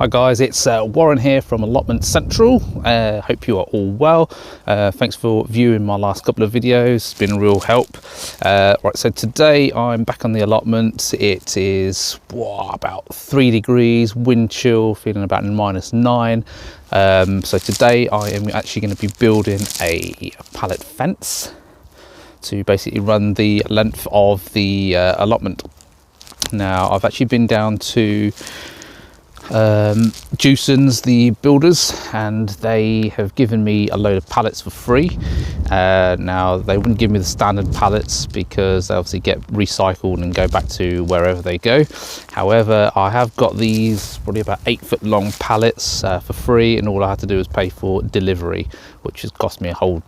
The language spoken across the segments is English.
Hi guys, it's Warren here from Allotment Central. Hope you are all well. Thanks for viewing my last couple of videos. It's been a real help. Right, so today I'm back on the allotment. It is about 3 degrees, wind chill, feeling about -9. So today I am actually going to be building a pallet fence to basically run the length of the allotment. Now I've actually been down to Jewsons, the builders, and they have given me a load of pallets for free. Now they wouldn't give me the standard pallets because they obviously get recycled and go back to wherever they go. However, I have got these probably about 8-foot long pallets for free, and all I had to do was pay for delivery, which has cost me a whole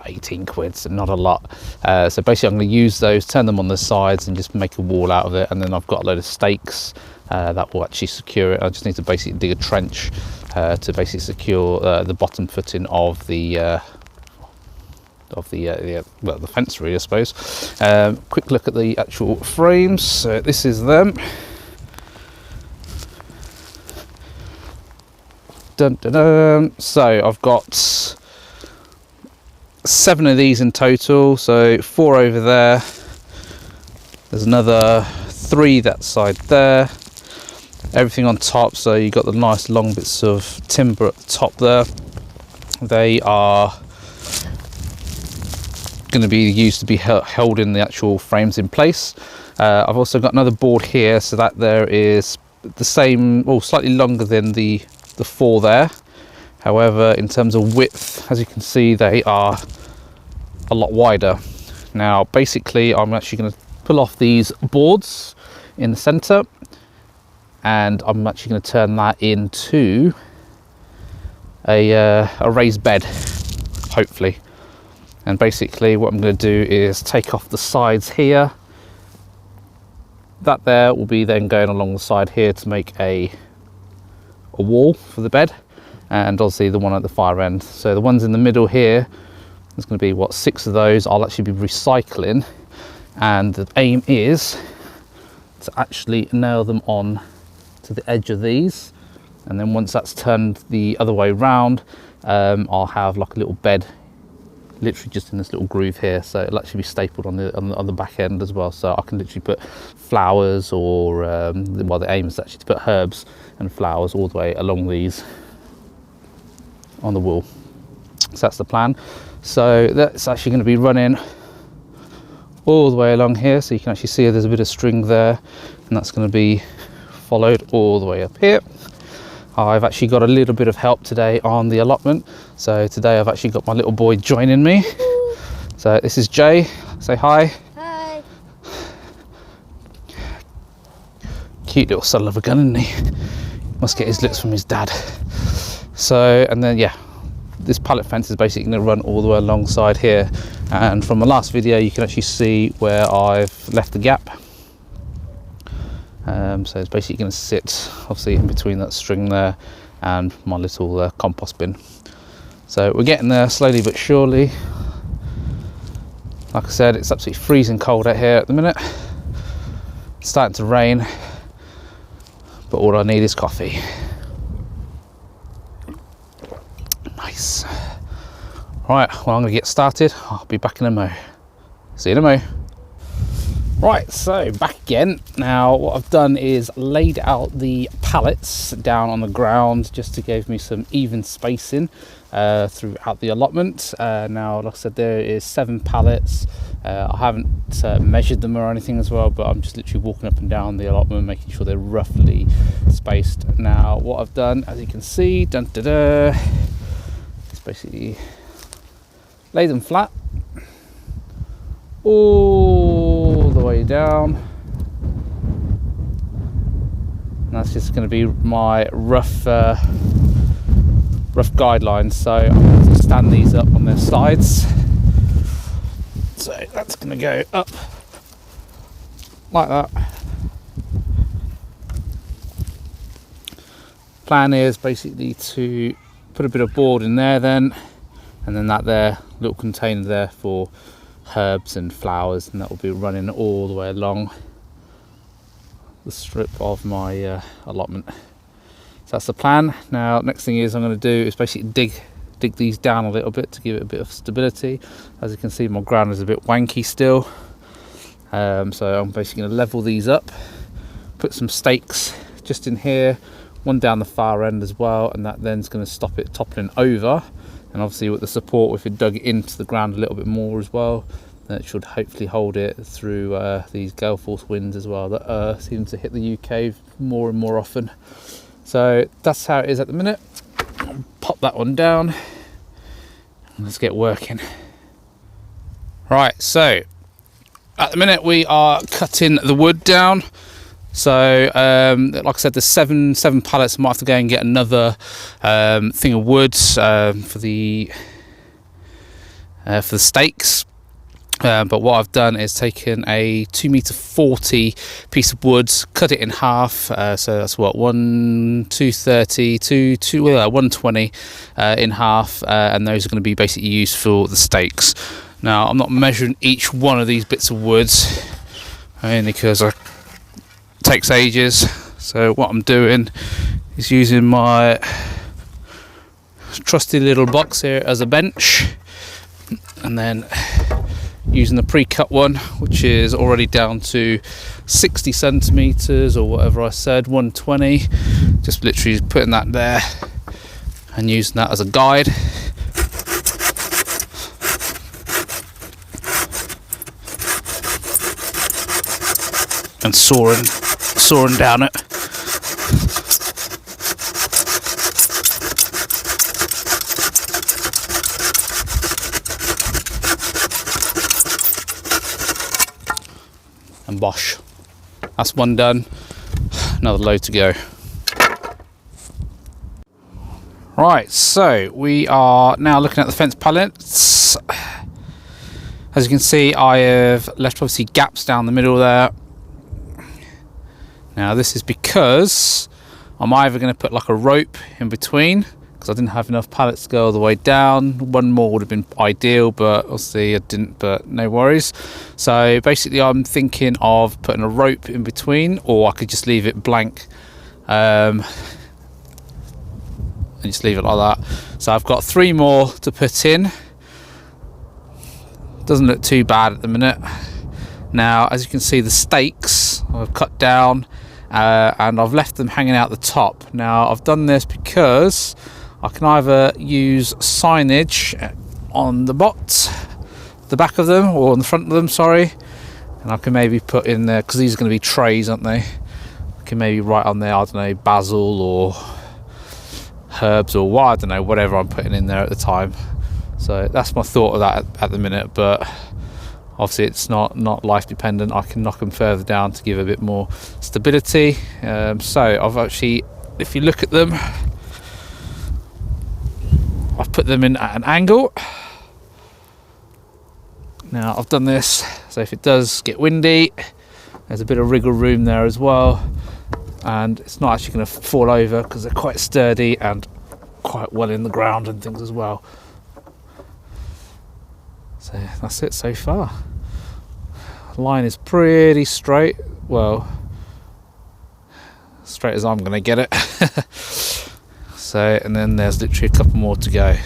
18 quid, so not a lot. So basically I'm going to use those, turn them on the sides and just make a wall out of it, and then I've got a load of stakes that will actually secure it. I just need to basically dig a trench to basically secure the bottom footing of the fence, really, I suppose. Quick look at the actual frames. So this is them. Dun, dun, dun. So I've got 7 of these in total, so 4 over there. There's another 3 that side there. Everything on top, so you got the nice long bits of timber at the top there. They are going to be used to be held in the actual frames in place. I've also got another board here, so that there is the same, well, slightly longer than the 4 there. However, in terms of width, as you can see, they are a lot wider. Now basically I'm actually going to pull off these boards in the center, and I'm actually going to turn that into a raised bed, hopefully. And basically what I'm going to do is take off the sides here. That there will be then going along the side here to make a wall for the bed, and obviously the one at the far end. So the ones in the middle here, there's going to be 6 of those I'll actually be recycling, and the aim is to actually nail them on to the edge of these, and then once that's turned the other way round, I'll have like a little bed literally just in this little groove here, so it'll actually be stapled on the back end as well, so I can literally put flowers or well, the aim is actually to put herbs and flowers all the way along these on the wall. So that's the plan. So that's actually going to be running all the way along here, so you can actually see there's a bit of string there, and that's going to be followed all the way up here. I've actually got a little bit of help today on the allotment, so today I've actually got my little boy joining me. So this is Jay. Say hi. Hi. Cute little son of a gun, isn't he? Must get his looks from his dad. So, and then yeah, this pallet fence is basically going to run all the way alongside here, and from the last video you can actually see where I've left the gap. So it's basically going to sit obviously in between that string there and my little compost bin. So we're getting there slowly but surely. Like I said, it's absolutely freezing cold out here at the minute. It's starting to rain, but all I need is coffee. Nice. Right, well, I'm going to get started. I'll be back in a mo. See you in a mo. Right, so back again. Now what I've done is laid out the pallets down on the ground just to give me some even spacing throughout the allotment. Now, like I said, there is 7 pallets. I haven't measured them or anything as well, but I'm just literally walking up and down the allotment, making sure they're roughly spaced. Now what I've done, as you can see, is basically lay them flat all the way down, and that's just going to be my rough guidelines. So I'm going to stand these up on their sides, so that's going to go up like that. Plan is basically to put a bit of board in there then, and then that there little container there for herbs and flowers, and that will be running all the way along the strip of my allotment. So that's the plan. Now next thing is I'm going to do is basically dig these down a little bit to give it a bit of stability. As you can see, my ground is a bit wanky still, so I'm basically going to level these up, put some stakes just in here, one down the far end as well, and that then's going to stop it toppling over. And obviously with the support, if it dug it into the ground a little bit more as well, then it should hopefully hold it through these gale force winds as well that seem to hit the UK more and more often. So that's how it is at the minute. Pop that one down. Let's get working. Right, so at the minute we are cutting the wood down. So like I said, there's seven pallets. I might have to go and get another thing of wood for the stakes. But what I've done is taken a 2.40 meter piece of wood, cut it in half. So that's what, 120 in half, and those are going to be basically used for the stakes. Now I'm not measuring each one of these bits of wood, only because it takes ages. So what I'm doing is using my trusty little box here as a bench, and then using the pre-cut one, which is already down to 60 centimeters or whatever I said, 120. Just literally putting that there and using that as a guide. And sawing down it. And bosh, that's one done. Another load to go. Right, so we are now looking at the fence pallets. As you can see, I have left obviously gaps down the middle there. Now this is because I'm either going to put like a rope in between, because I didn't have enough pallets to go all the way down. One more would have been ideal, but obviously I didn't, but no worries. So basically I'm thinking of putting a rope in between, or I could just leave it blank and just leave it like that. So I've got 3 more to put in. Doesn't look too bad at the minute. Now as you can see, the stakes I've cut down and I've left them hanging out the top. Now I've done this because I can either use signage on the back of them, or on the front of them, sorry, and I can maybe put in there, because these are going to be trays, aren't they? I can maybe write on there, I don't know, basil or herbs or what, I don't know, whatever I'm putting in there at the time. So that's my thought of that at the minute, but obviously it's not life dependent. I can knock them further down to give a bit more stability. So I've actually, if you look at them, I've put them in at an angle. Now I've done this so if it does get windy, there's a bit of wriggle room there as well, and it's not actually going to fall over because they're quite sturdy and quite well in the ground and things as well. So that's it so far. The line is pretty straight, well, straight as I'm going to get it. So, and then there's literally a couple more to go.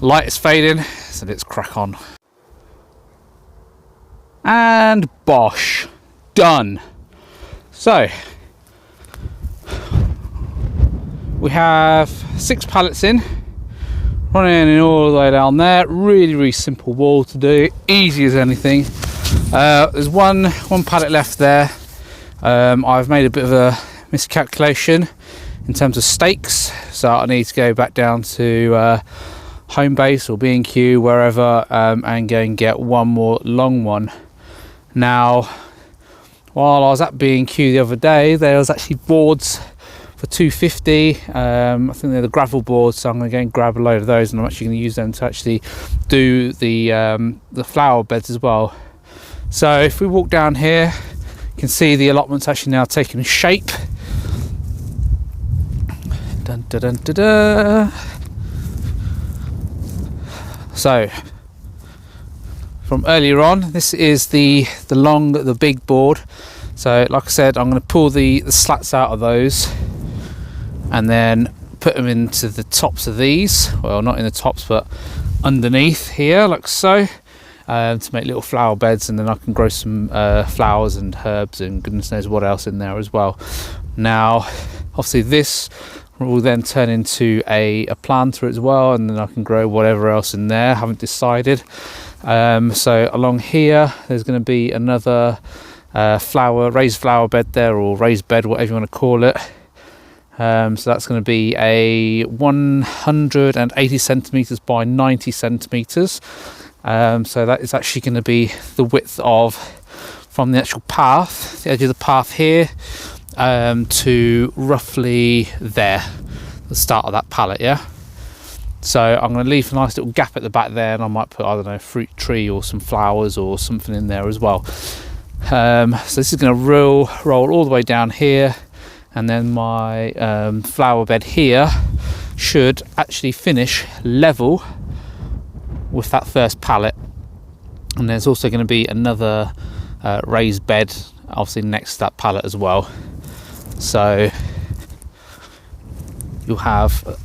Light is fading, so let's crack on. And bosh, done. So we have 6 pallets in, running in all the way down there. Really simple wall to do, easy as anything. There's one pallet left there. I've made a bit of a miscalculation in terms of stakes, so I need to go back down to home base or B&Q, wherever, and go and get one more long one. Now while I was at B&Q the other day, there was actually boards for $2.50. I think they're the gravel boards, so I'm going to go and grab a load of those, and I'm actually going to use them to actually do the flower beds as well. So if we walk down here, you can see the allotment's actually now taking shape. Dun, dun, dun, dun, dun. So from earlier on, this is the big board. So like I said, I'm going to pull the slats out of those, and then put them into the tops of these. Well, not in the tops, but underneath here, like so, to make little flower beds, and then I can grow some flowers and herbs and goodness knows what else in there as well. Now, obviously this will then turn into a planter as well, and then I can grow whatever else in there. I haven't decided. So along here there's going to be another raised flower bed there, or raised bed, whatever you want to call it. So that's going to be a 180 centimeters by 90 centimeters. So that is actually going to be the width of, from the actual path, the edge of the path here, to roughly there, the start of that pallet. Yeah. So I'm going to leave a nice little gap at the back there, and I might put, I don't know, a fruit tree or some flowers or something in there as well. So this is going to roll all the way down here, and then my flower bed here should actually finish level with that first pallet. And there's also going to be another raised bed obviously next to that pallet as well. So you'll have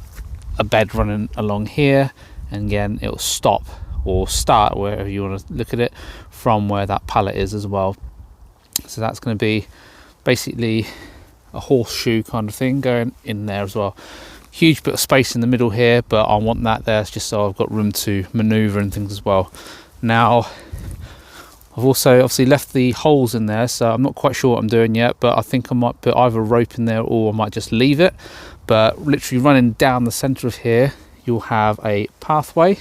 a bed running along here, and again it'll stop or start, wherever you want to look at it, from where that pallet is as well. So that's going to be basically a horseshoe kind of thing going in there as well. Huge bit of space in the middle here, but I want that there just so I've got room to maneuver and things as well. Now I've also obviously left the holes in there, so I'm not quite sure what I'm doing yet, but I think I might put either a rope in there or I might just leave it. But literally running down the center of here, you'll have a pathway.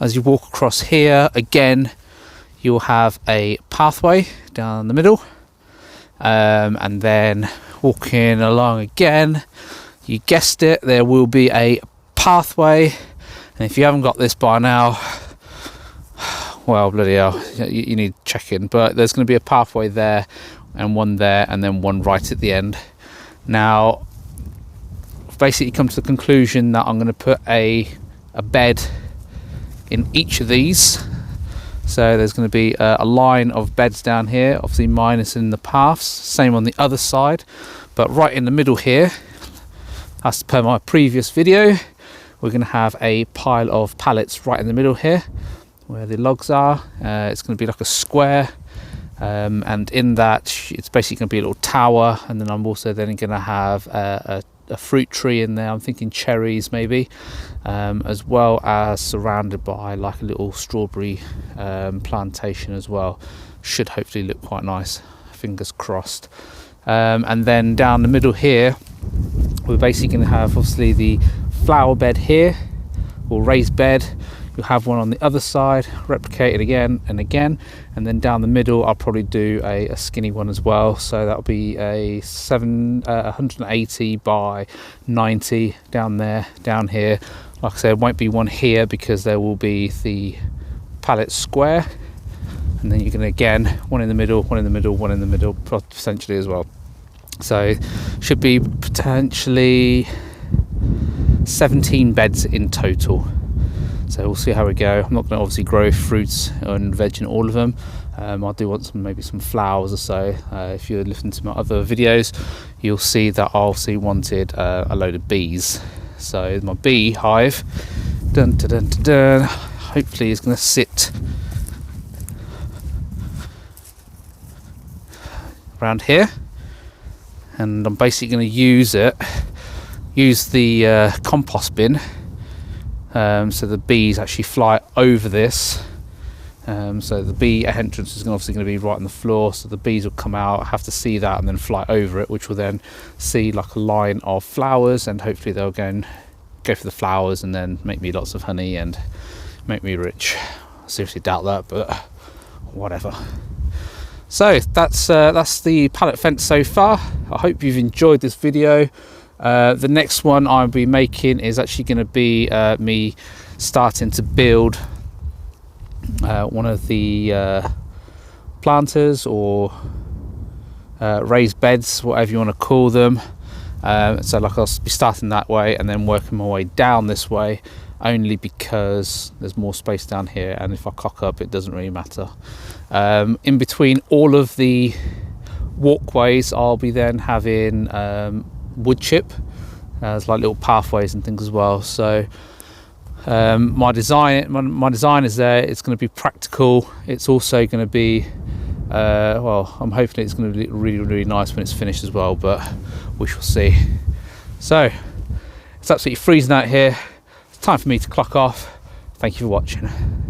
As you walk across here, again you'll have a pathway down the middle, and then walking along again, you guessed it, there will be a pathway. And if you haven't got this by now, well, bloody hell, you need checking. But there's going to be a pathway there, and one there, and then one right at the end. Now I've basically come to the conclusion that I'm going to put a bed in each of these. So there's going to be a line of beds down here, obviously minus in the paths, same on the other side, but right in the middle here, as per my previous video, we're going to have a pile of pallets right in the middle here where the logs are. It's going to be like a square, and in that it's basically going to be a little tower, and then I'm also then going to have a fruit tree in there. I'm thinking cherries maybe, as well as surrounded by like a little strawberry plantation as well. Should hopefully look quite nice, fingers crossed. And then down the middle here, we're basically going to have obviously the flower bed here, or raised bed. You'll have one on the other side, replicated again and again, and then down the middle I'll probably do a skinny one as well. So that'll be a 180 by 90 down there. Down here, like I said, won't be one here because there will be the pallet square, and then you're going to again one in the middle, one in the middle, one in the middle essentially as well. So should be potentially 17 beds in total. So we'll see how we go. I'm not going to obviously grow fruits and veg in all of them. I do want maybe some flowers or so. If you're listening to my other videos, you'll see that I obviously wanted a load of bees. So my bee hive, dun, dun, dun, dun, dun, hopefully is going to sit around here, and I'm basically going to use the compost bin. So the bees actually fly over this. So the bee entrance is obviously going to be right on the floor, so the bees will come out, have to see that, and then fly over it, which will then see like a line of flowers, and hopefully they'll go for the flowers and then make me lots of honey and make me rich. I seriously doubt that, but whatever. So that's the pallet fence so far. I hope you've enjoyed this video. The next one I'll be making is actually going to be me starting to build one of the planters or raised beds, whatever you want to call them. So like I'll be starting that way and then working my way down this way, only because there's more space down here, and if I cock up it doesn't really matter. In between all of the walkways I'll be then having wood chip as like little pathways and things as well. So my design is there. It's going to be practical. It's also going to be well, I'm hoping it's going to be really nice when it's finished as well, but we shall see. So it's absolutely freezing out here. It's time for me to clock off. Thank you for watching.